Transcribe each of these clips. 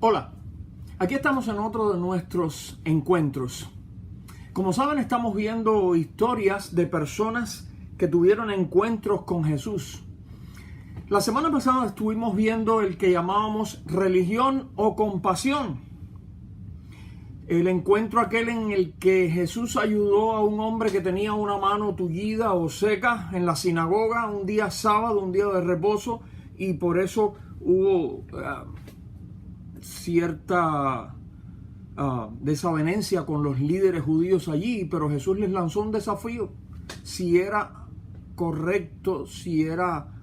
Hola, aquí estamos en otro de nuestros encuentros. Como saben, estamos viendo historias de personas que tuvieron encuentros con Jesús. La semana pasada estuvimos viendo el que llamábamos religión o compasión. El encuentro aquel en el que Jesús ayudó a un hombre que tenía una mano tullida o seca en la sinagoga un día sábado, un día de reposo, y por eso hubo cierta desavenencia con los líderes judíos allí, pero Jesús les lanzó un desafío: si era correcto, si era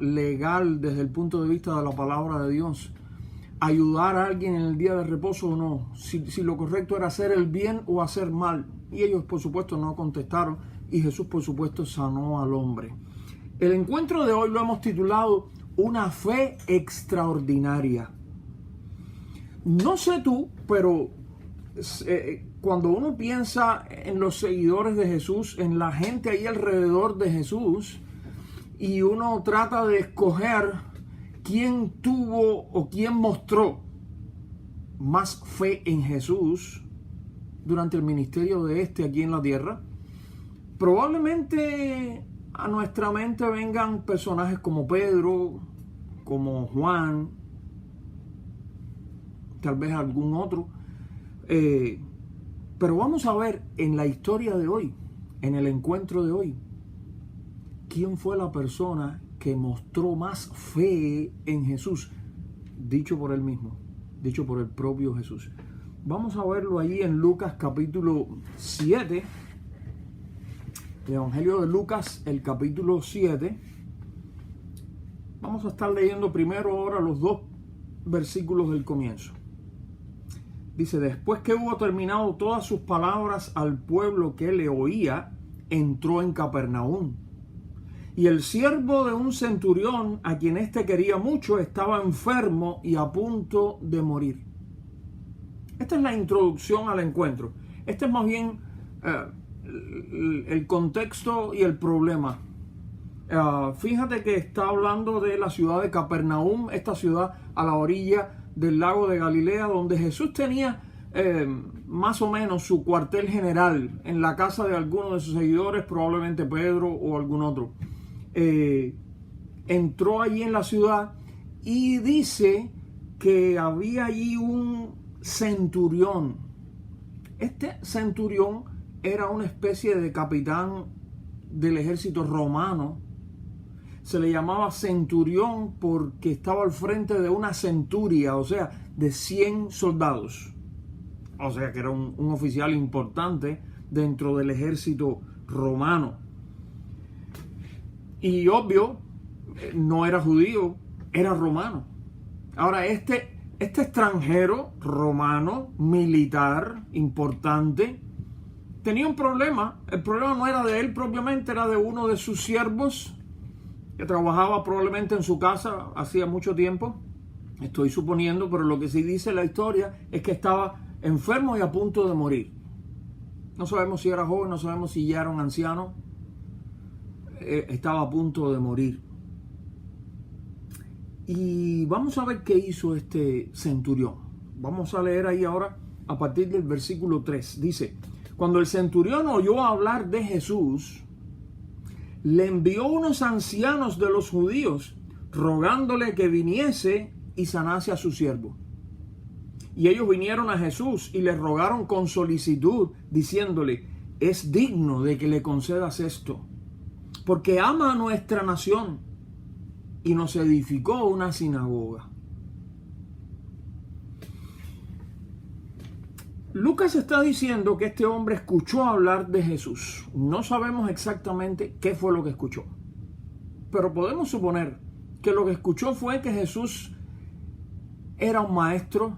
legal desde el punto de vista de la palabra de Dios, ayudar a alguien en el día de reposo o no, si lo correcto era hacer el bien o hacer mal. Y ellos por supuesto no contestaron, y Jesús por supuesto sanó al hombre. El encuentro de hoy lo hemos titulado Una fe extraordinaria. No sé tú, pero cuando uno piensa en los seguidores de Jesús, en la gente ahí alrededor de Jesús, y uno trata de escoger quién tuvo o quién mostró más fe en Jesús durante el ministerio de aquí en la tierra, probablemente a nuestra mente vengan personajes como Pedro, como Juan, tal vez algún otro, pero vamos a ver en la historia de hoy, en el encuentro de hoy, quién fue la persona que mostró más fe en Jesús, dicho por él mismo, dicho por el propio Jesús. Vamos a verlo allí en Lucas capítulo 7, el Evangelio de Lucas, el capítulo 7. Vamos a estar leyendo primero ahora los 2 versículos del comienzo. Dice: después que hubo terminado todas sus palabras al pueblo que le oía, entró en Capernaum. Y el siervo de un centurión, a quien éste quería mucho, estaba enfermo y a punto de morir. Esta es la introducción al encuentro. Este es más bien el contexto y el problema. Fíjate que está hablando de la ciudad de Capernaum, esta ciudad a la orilla del lago de Galilea, donde Jesús tenía más o menos su cuartel general, en la casa de alguno de sus seguidores, probablemente Pedro o algún otro. Entró allí en la ciudad y dice que había allí un centurión. Este centurión era una especie de capitán del ejército romano. Se le llamaba centurión porque estaba al frente de una centuria, o sea, de 100 soldados. O sea, que era un oficial importante dentro del ejército romano. Y obvio, no era judío, era romano. Ahora, este extranjero romano, militar, importante, tenía un problema. El problema no era de él propiamente, era de uno de sus siervos, que trabajaba probablemente en su casa hacía mucho tiempo, estoy suponiendo, pero lo que sí dice la historia es que estaba enfermo y a punto de morir. No sabemos si era joven, no sabemos si ya era un anciano. Estaba a punto de morir. Y vamos a ver qué hizo este centurión. Vamos a leer ahí ahora a partir del versículo 3. Dice: cuando el centurión oyó hablar de Jesús, le envió unos ancianos de los judíos, rogándole que viniese y sanase a su siervo. Y ellos vinieron a Jesús y le rogaron con solicitud, diciéndole: es digno de que le concedas esto, porque ama a nuestra nación y nos edificó una sinagoga. Lucas está diciendo que este hombre escuchó hablar de Jesús. No sabemos exactamente qué fue lo que escuchó, pero podemos suponer que lo que escuchó fue que Jesús era un maestro,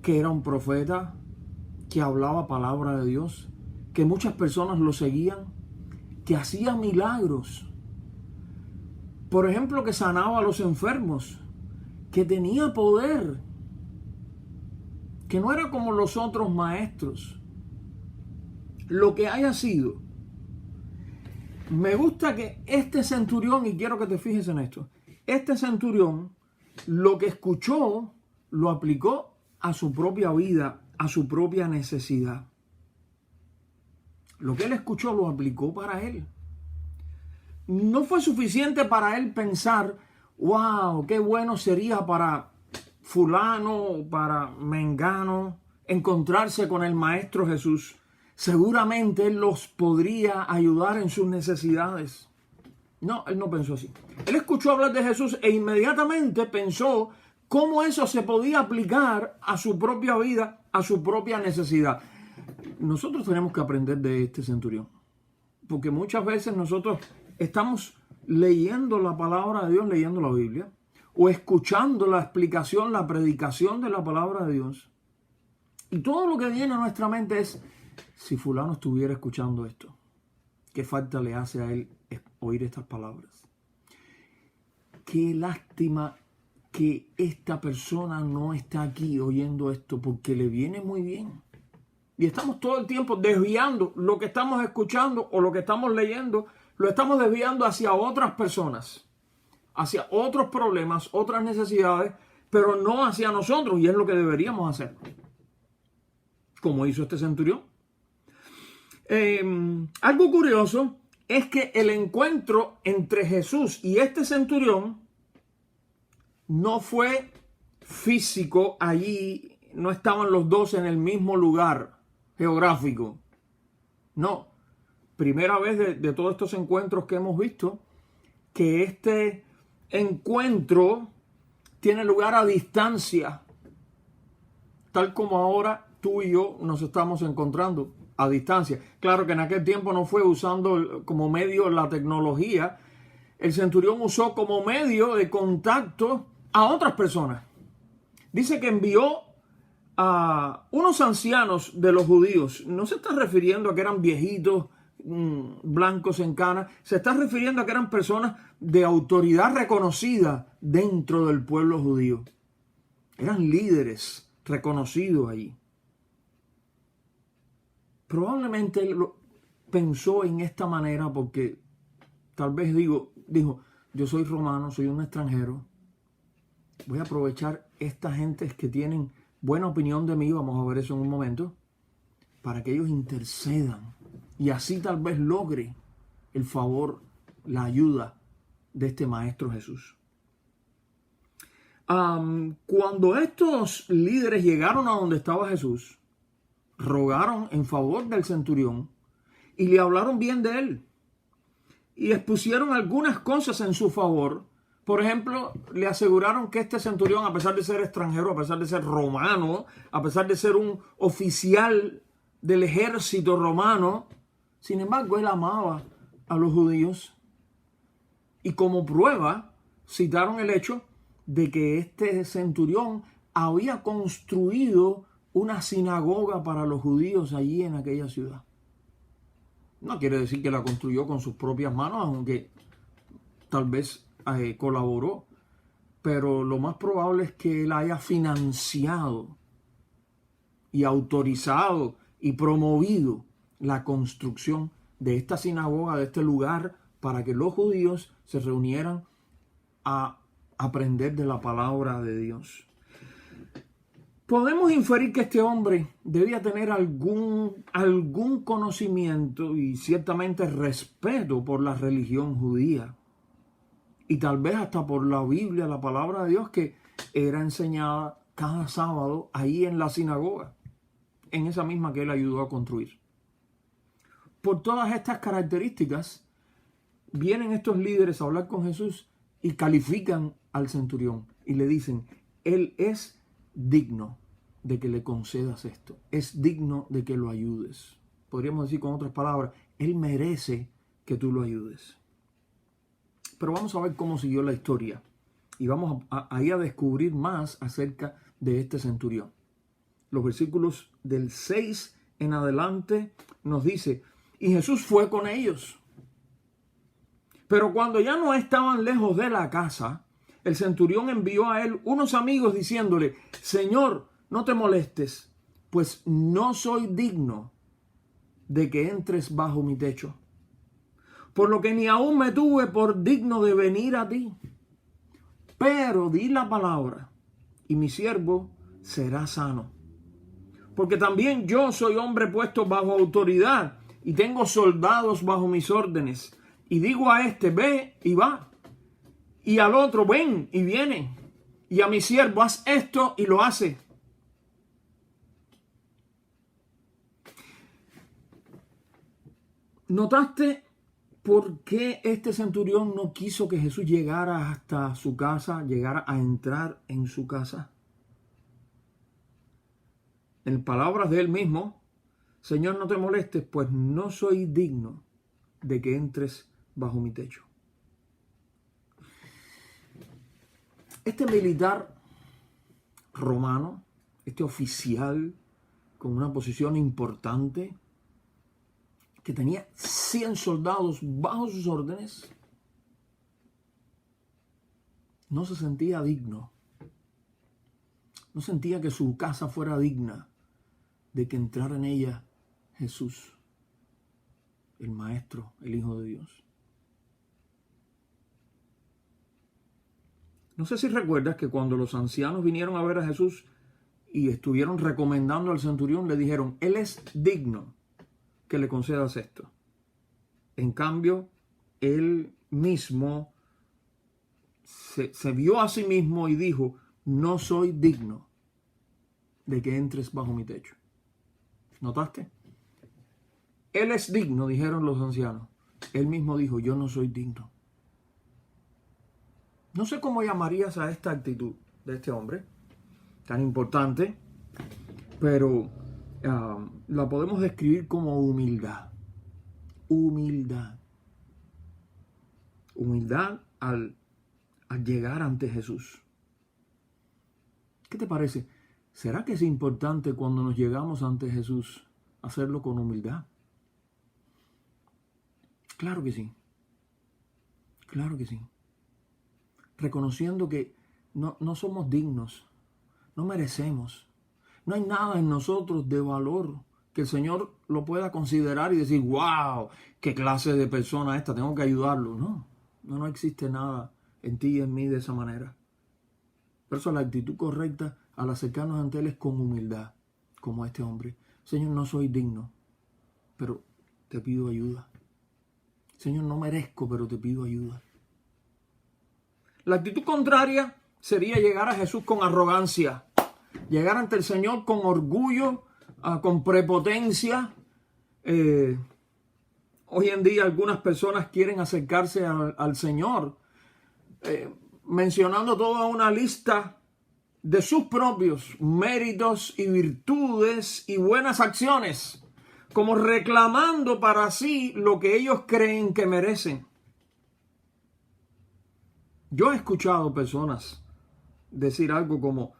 que era un profeta, que hablaba palabra de Dios, que muchas personas lo seguían, que hacía milagros. Por ejemplo, que sanaba a los enfermos, que tenía poder, que no era como los otros maestros. Lo que haya sido, me gusta que este centurión, y quiero que te fijes en esto, este centurión lo que escuchó lo aplicó a su propia vida, a su propia necesidad. Lo que él escuchó lo aplicó para él. No fue suficiente para él pensar, wow, qué bueno sería para fulano, para mengano, encontrarse con el Maestro Jesús. Seguramente él los podría ayudar en sus necesidades. No, él no pensó así. Él escuchó hablar de Jesús e inmediatamente pensó cómo eso se podía aplicar a su propia vida, a su propia necesidad. Nosotros tenemos que aprender de este centurión, porque muchas veces nosotros estamos leyendo la palabra de Dios, leyendo la Biblia, o escuchando la explicación, la predicación de la palabra de Dios. Y todo lo que viene a nuestra mente es, si fulano estuviera escuchando esto, ¿qué falta le hace a él oír estas palabras? Qué lástima que esta persona no está aquí oyendo esto, porque le viene muy bien. Y estamos todo el tiempo desviando lo que estamos escuchando o lo que estamos leyendo, lo estamos desviando hacia otras personas, hacia otros problemas, otras necesidades, pero no hacia nosotros, y es lo que deberíamos hacer, como hizo este centurión. Algo curioso es que el encuentro entre Jesús y este centurión no fue físico allí, no estaban los dos en el mismo lugar geográfico. No, primera vez de todos estos encuentros que hemos visto, que este encuentro tiene lugar a distancia, tal como ahora tú y yo nos estamos encontrando a distancia. Claro que en aquel tiempo no fue usando como medio la tecnología. El centurión usó como medio de contacto a otras personas. Dice que envió a unos ancianos de los judíos. No se está refiriendo a que eran viejitos, blancos en canas. Se está refiriendo a que eran personas de autoridad reconocida dentro del pueblo judío. Eran líderes reconocidos allí. Probablemente él pensó en esta manera porque tal vez dijo, yo soy romano, soy un extranjero. Voy a aprovechar estas gentes que tienen buena opinión de mí, vamos a ver eso en un momento, para que ellos intercedan y así tal vez logre el favor, la ayuda de este Maestro Jesús. Cuando estos líderes llegaron a donde estaba Jesús, rogaron en favor del centurión y le hablaron bien de él y expusieron algunas cosas en su favor. Por ejemplo, le aseguraron que este centurión, a pesar de ser extranjero, a pesar de ser romano, a pesar de ser un oficial del ejército romano, sin embargo, él amaba a los judíos. Y como prueba, citaron el hecho de que este centurión había construido una sinagoga para los judíos allí en aquella ciudad. No quiere decir que la construyó con sus propias manos, aunque tal vez colaboró, pero lo más probable es que él haya financiado y autorizado y promovido la construcción de esta sinagoga, de este lugar, para que los judíos se reunieran a aprender de la palabra de Dios. Podemos inferir que este hombre debía tener algún conocimiento y ciertamente respeto por la religión judía. Y tal vez hasta por la Biblia, la palabra de Dios, que era enseñada cada sábado ahí en la sinagoga, en esa misma que él ayudó a construir. Por todas estas características, vienen estos líderes a hablar con Jesús y califican al centurión y le dicen, él es digno de que le concedas esto, es digno de que lo ayudes. Podríamos decir con otras palabras, él merece que tú lo ayudes. Pero vamos a ver cómo siguió la historia y vamos ahí a descubrir más acerca de este centurión. Los versículos del 6 en adelante nos dice, y Jesús fue con ellos. Pero cuando ya no estaban lejos de la casa, el centurión envió a él unos amigos diciéndole, Señor, no te molestes, pues no soy digno de que entres bajo mi techo. Por lo que ni aún me tuve por digno de venir a ti. Pero di la palabra, y mi siervo será sano. Porque también yo soy hombre puesto bajo autoridad y tengo soldados bajo mis órdenes. Y digo a este, ve y va. Y al otro, ven y viene. Y a mi siervo, haz esto y lo hace. ¿Notaste por qué este centurión no quiso que Jesús llegara hasta su casa, llegara a entrar en su casa? En palabras de él mismo, Señor, no te molestes, pues no soy digno de que entres bajo mi techo. Este militar romano, este oficial con una posición importante, que tenía 100 soldados bajo sus órdenes, no se sentía digno. No sentía que su casa fuera digna de que entrara en ella Jesús, el Maestro, el Hijo de Dios. No sé si recuerdas que cuando los ancianos vinieron a ver a Jesús y estuvieron recomendando al centurión, le dijeron, Él es digno que le concedas esto. En cambio, él mismo se vio a sí mismo y dijo, no soy digno de que entres bajo mi techo. ¿Notaste? Él es digno, dijeron los ancianos. Él mismo dijo, yo no soy digno. No sé cómo llamarías a esta actitud de este hombre, tan importante, pero la podemos describir como humildad. Humildad. Humildad al llegar ante Jesús. ¿Qué te parece? ¿Será que es importante cuando nos llegamos ante Jesús hacerlo con humildad? Claro que sí. Claro que sí. Reconociendo que no somos dignos, no merecemos. No hay nada en nosotros de valor que el Señor lo pueda considerar y decir, wow, qué clase de persona esta, tengo que ayudarlo. No existe nada en ti y en mí de esa manera. Por eso la actitud correcta al acercarnos ante Él es con humildad, como este hombre. Señor, no soy digno, pero te pido ayuda. Señor, no merezco, pero te pido ayuda. La actitud contraria sería llegar a Jesús con arrogancia. Llegar ante el Señor con orgullo, con prepotencia. Hoy en día algunas personas quieren acercarse al Señor mencionando toda una lista de sus propios méritos y virtudes y buenas acciones, como reclamando para sí lo que ellos creen que merecen. Yo he escuchado personas decir algo como,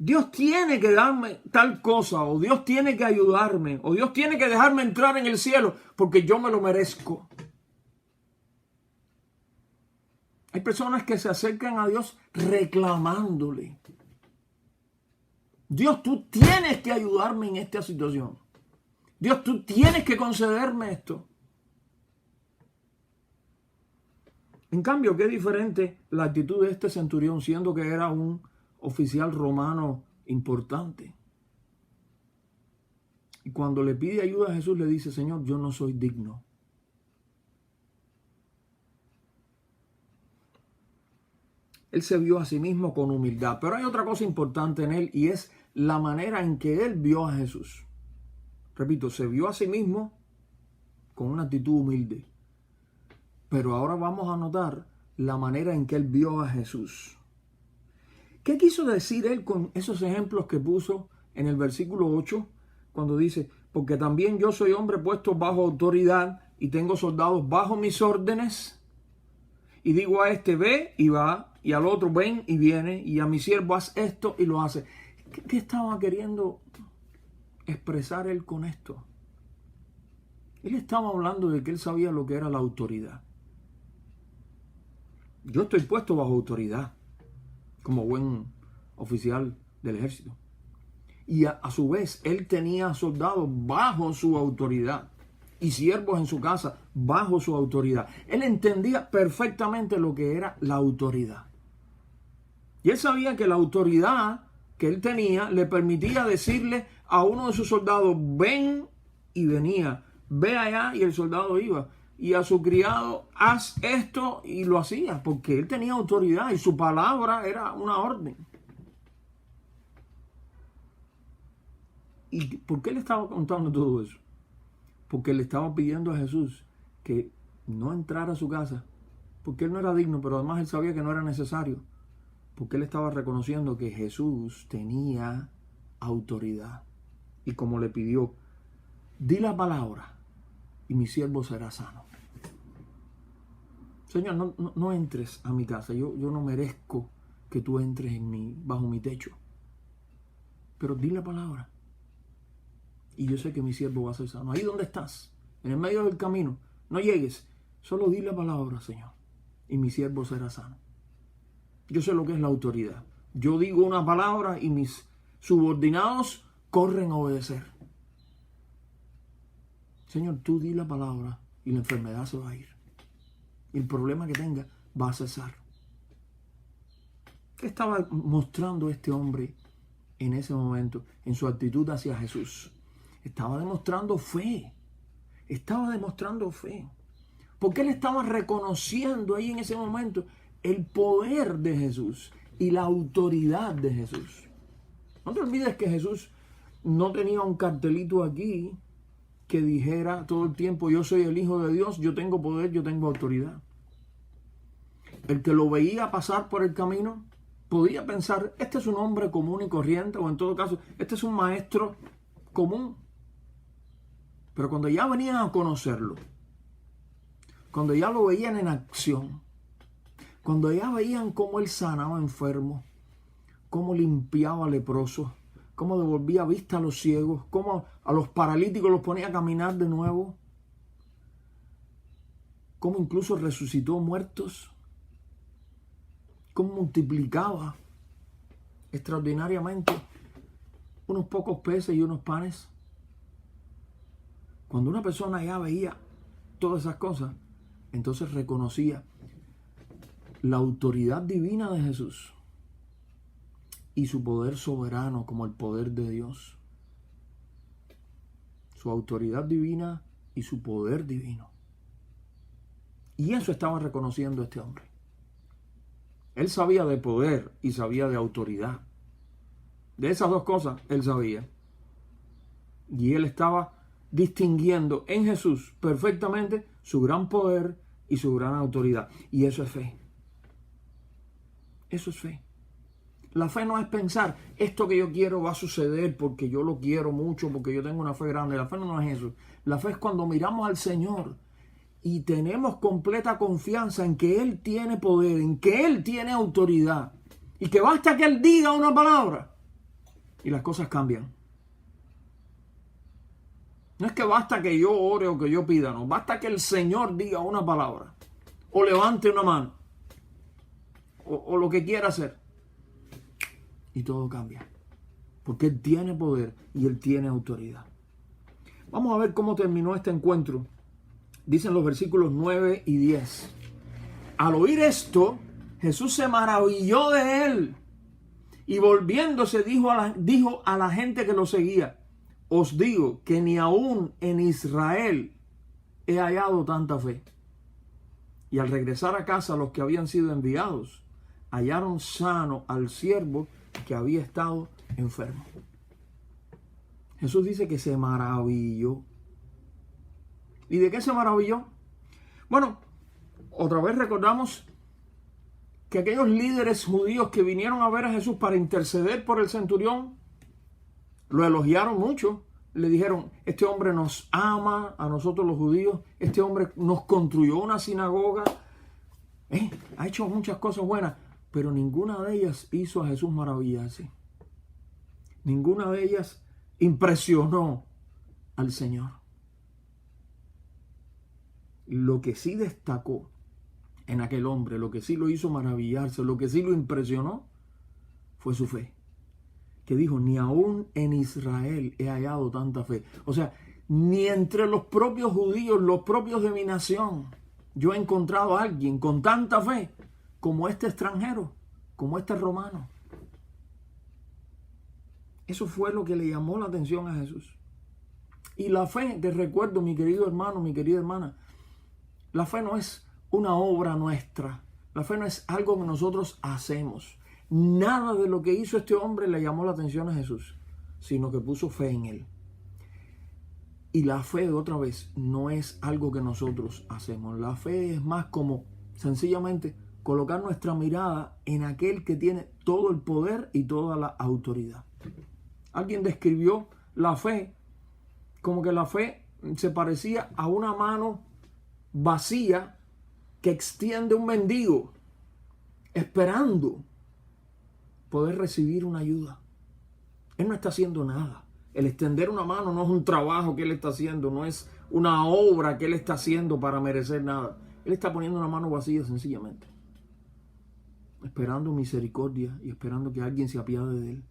Dios tiene que darme tal cosa, o Dios tiene que ayudarme, o Dios tiene que dejarme entrar en el cielo porque yo me lo merezco. Hay personas que se acercan a Dios reclamándole. Dios, tú tienes que ayudarme en esta situación. Dios, tú tienes que concederme esto. En cambio, qué diferente la actitud de este centurión, siendo que era un oficial romano importante. Y cuando le pide ayuda a Jesús, le dice, Señor, yo no soy digno. Él se vio a sí mismo con humildad. Pero hay otra cosa importante en él y es la manera en que él vio a Jesús. Repito, se vio a sí mismo con una actitud humilde. Pero ahora vamos a notar la manera en que él vio a Jesús. ¿Qué quiso decir él con esos ejemplos que puso en el versículo 8? Cuando dice, porque también yo soy hombre puesto bajo autoridad y tengo soldados bajo mis órdenes. Y digo a este, ve y va, y al otro, ven y viene, y a mi siervo, haz esto y lo hace. ¿Qué estaba queriendo expresar él con esto? Él estaba hablando de que él sabía lo que era la autoridad. Yo estoy puesto bajo autoridad, como buen oficial del ejército. Y a su vez, él tenía soldados bajo su autoridad y siervos en su casa bajo su autoridad. Él entendía perfectamente lo que era la autoridad. Y él sabía que la autoridad que él tenía le permitía decirle a uno de sus soldados, ven, y venía, ve allá, y el soldado iba. Y a su criado, haz esto, y lo hacía, porque él tenía autoridad y su palabra era una orden. ¿Y por qué le estaba contando todo eso? Porque le estaba pidiendo a Jesús que no entrara a su casa, porque él no era digno, pero además él sabía que no era necesario, porque él estaba reconociendo que Jesús tenía autoridad. Y como le pidió, di la palabra y mi siervo será sano. Señor, no entres a mi casa, yo no merezco que tú entres bajo mi techo, pero di la palabra y yo sé que mi siervo va a ser sano. Ahí donde estás, en el medio del camino, no llegues, solo di la palabra, Señor, y mi siervo será sano. Yo sé lo que es la autoridad. Yo digo una palabra y mis subordinados corren a obedecer. Señor, tú di la palabra y la enfermedad se va a ir. Y el problema que tenga va a cesar. ¿Qué estaba mostrando este hombre en ese momento, en su actitud hacia Jesús? Estaba demostrando fe. Estaba demostrando fe. Porque él estaba reconociendo ahí en ese momento el poder de Jesús y la autoridad de Jesús. No te olvides que Jesús no tenía un cartelito aquí que dijera todo el tiempo, yo soy el Hijo de Dios, yo tengo poder, yo tengo autoridad. El que lo veía pasar por el camino podía pensar, este es un hombre común y corriente, o en todo caso, este es un maestro común. Pero cuando ya venían a conocerlo, cuando ya lo veían en acción, cuando ya veían cómo él sanaba enfermos, cómo limpiaba leprosos, cómo devolvía vista a los ciegos, cómo a los paralíticos los ponía a caminar de nuevo, cómo incluso resucitó muertos, cómo multiplicaba extraordinariamente unos pocos peces y unos panes. Cuando una persona ya veía todas esas cosas, entonces reconocía la autoridad divina de Jesús y su poder soberano como el poder de Dios. Su autoridad divina y su poder divino. Y eso estaba reconociendo este hombre. Él sabía de poder y sabía de autoridad. De esas dos cosas él sabía. Y él estaba distinguiendo en Jesús perfectamente su gran poder y su gran autoridad. Y eso es fe. Eso es fe. La fe no es pensar, esto que yo quiero va a suceder porque yo lo quiero mucho, porque yo tengo una fe grande. La fe no es eso. La fe es cuando miramos al Señor y tenemos completa confianza en que Él tiene poder, en que Él tiene autoridad. Y que basta que Él diga una palabra y las cosas cambian. No es que basta que yo ore o que yo pida, no. Basta que el Señor diga una palabra o levante una mano o lo que quiera hacer. Y todo cambia. Porque Él tiene poder y Él tiene autoridad. Vamos a ver cómo terminó este encuentro. Dicen los versículos 9 y 10. Al oír esto, Jesús se maravilló de él. Y volviéndose dijo a la gente que lo seguía: os digo que ni aún en Israel he hallado tanta fe. Y al regresar a casa los que habían sido enviados hallaron sano al siervo que había estado enfermo. Jesús dice que se maravilló. ¿Y de qué se maravilló? Bueno, otra vez recordamos que aquellos líderes judíos que vinieron a ver a Jesús para interceder por el centurión, lo elogiaron mucho. Le dijeron, este hombre nos ama a nosotros los judíos, este hombre nos construyó una sinagoga, ha hecho muchas cosas buenas, pero ninguna de ellas hizo a Jesús maravillarse. Ninguna de ellas impresionó al Señor. Lo que sí destacó en aquel hombre, lo que sí lo hizo maravillarse, lo que sí lo impresionó, fue su fe. Que dijo, ni aún en Israel he hallado tanta fe. O sea, ni entre los propios judíos, los propios de mi nación, yo he encontrado a alguien con tanta fe como este extranjero como este romano. Eso fue lo que le llamó la atención a Jesús. Y la fe, te recuerdo, mi querido hermano, mi querida hermana, la fe no es una obra nuestra. La fe no es algo que nosotros hacemos. Nada de lo que hizo este hombre le llamó la atención a Jesús, sino que puso fe en él. Y la fe, otra vez, no es algo que nosotros hacemos. La fe es más como sencillamente colocar nuestra mirada en aquel que tiene todo el poder y toda la autoridad. Alguien describió la fe como que la fe se parecía a una mano vacía que extiende un mendigo esperando poder recibir una ayuda. Él no está haciendo nada. El extender una mano no es un trabajo que él está haciendo, no es una obra que él está haciendo para merecer nada. Él está poniendo una mano vacía sencillamente, esperando misericordia y esperando que alguien se apiade de él.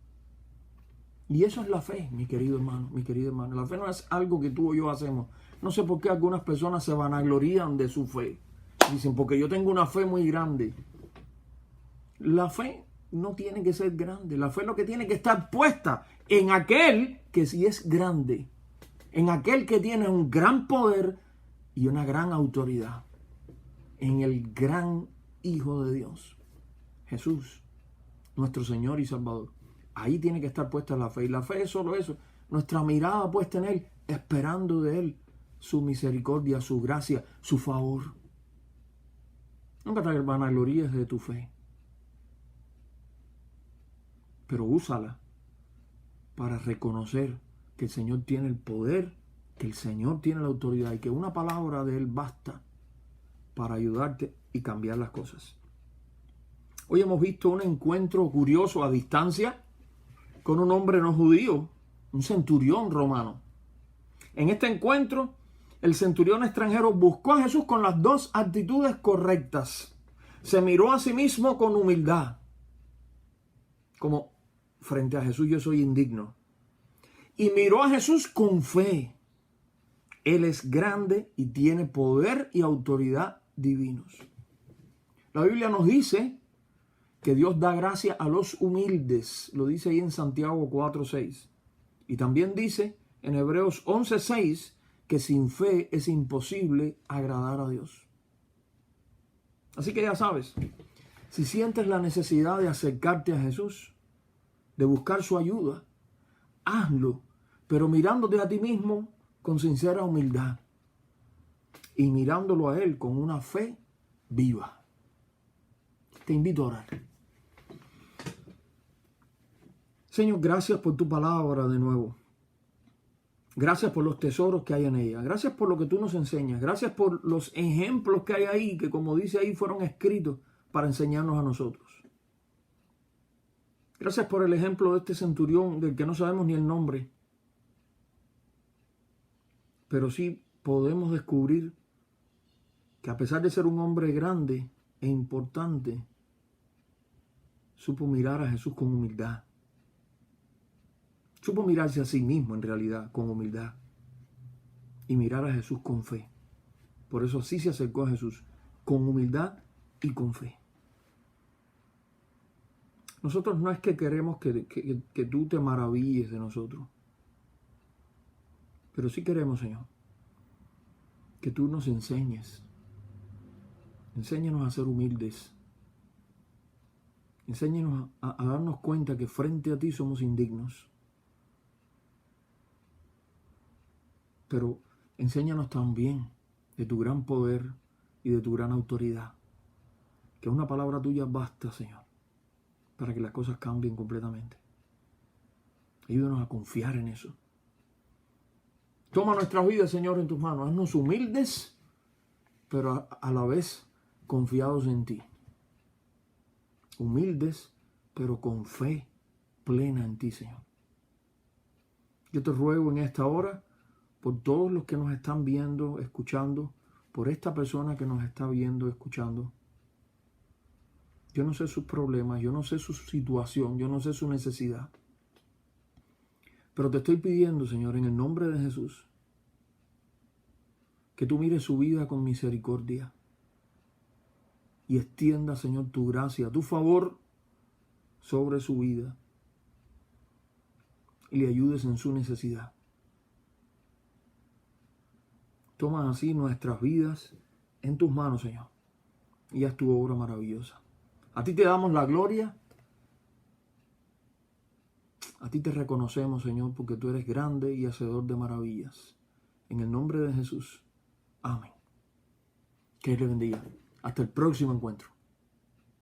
Y eso es la fe, mi querido hermano, mi querida hermana. La fe no es algo que tú o yo hacemos. No sé por qué algunas personas se vanaglorían de su fe. Dicen, porque yo tengo una fe muy grande. La fe no tiene que ser grande. La fe lo que tiene que estar puesta en aquel que sí es grande. En aquel que tiene un gran poder y una gran autoridad. En el gran Hijo de Dios, Jesús, nuestro Señor y Salvador. Ahí tiene que estar puesta la fe. Y la fe es solo eso. Nuestra mirada puesta en Él, esperando de Él su misericordia, su gracia, su favor. Nunca te vanagloríes de tu fe. Pero úsala para reconocer que el Señor tiene el poder, que el Señor tiene la autoridad y que una palabra de Él basta para ayudarte y cambiar las cosas. Hoy hemos visto un encuentro curioso a distancia con un hombre no judío, un centurión romano. En este encuentro, el centurión extranjero buscó a Jesús con las dos actitudes correctas. Se miró a sí mismo con humildad, como frente a Jesús yo soy indigno. Y miró a Jesús con fe. Él es grande y tiene poder y autoridad divinos. La Biblia nos dice que Dios da gracia a los humildes. Lo dice ahí en Santiago 4:6. Y también dice en Hebreos 11:6 que sin fe es imposible agradar a Dios. Así que ya sabes, si sientes la necesidad de acercarte a Jesús, de buscar su ayuda, hazlo, pero mirándote a ti mismo con sincera humildad y mirándolo a Él con una fe viva. Te invito a orar. Señor, gracias por tu palabra de nuevo. Gracias por los tesoros que hay en ella. Gracias por lo que tú nos enseñas. Gracias por los ejemplos que hay ahí, que como dice ahí, fueron escritos para enseñarnos a nosotros. Gracias por el ejemplo de este centurión del que no sabemos ni el nombre. Pero sí podemos descubrir que a pesar de ser un hombre grande e importante, supo mirar a Jesús con humildad. Supo mirarse a sí mismo en realidad con humildad y mirar a Jesús con fe. Por eso así se acercó a Jesús, con humildad y con fe. Nosotros no es que queremos que tú te maravilles de nosotros, pero sí queremos, Señor, que tú nos enseñes. Enséñanos a ser humildes. Enséñanos a darnos cuenta que frente a ti somos indignos. Pero enséñanos también de tu gran poder y de tu gran autoridad. Que una palabra tuya basta, Señor, para que las cosas cambien completamente. Ayúdanos a confiar en eso. Toma nuestras vidas, Señor, en tus manos. Haznos humildes, pero a la vez confiados en ti. Humildes, pero con fe plena en ti, Señor. Yo te ruego en esta hora por todos los que nos están viendo, escuchando, por esta persona que nos está viendo, escuchando. Yo no sé sus problemas, yo no sé su situación, yo no sé su necesidad. Pero te estoy pidiendo, Señor, en el nombre de Jesús, que tú mires su vida con misericordia y extienda, Señor, tu gracia, tu favor sobre su vida y le ayudes en su necesidad. Toma así nuestras vidas en tus manos, Señor, y haz tu obra maravillosa. A ti te damos la gloria. A ti te reconocemos, Señor, porque tú eres grande y hacedor de maravillas. En el nombre de Jesús. Amén. Que Dios le bendiga. Hasta el próximo encuentro.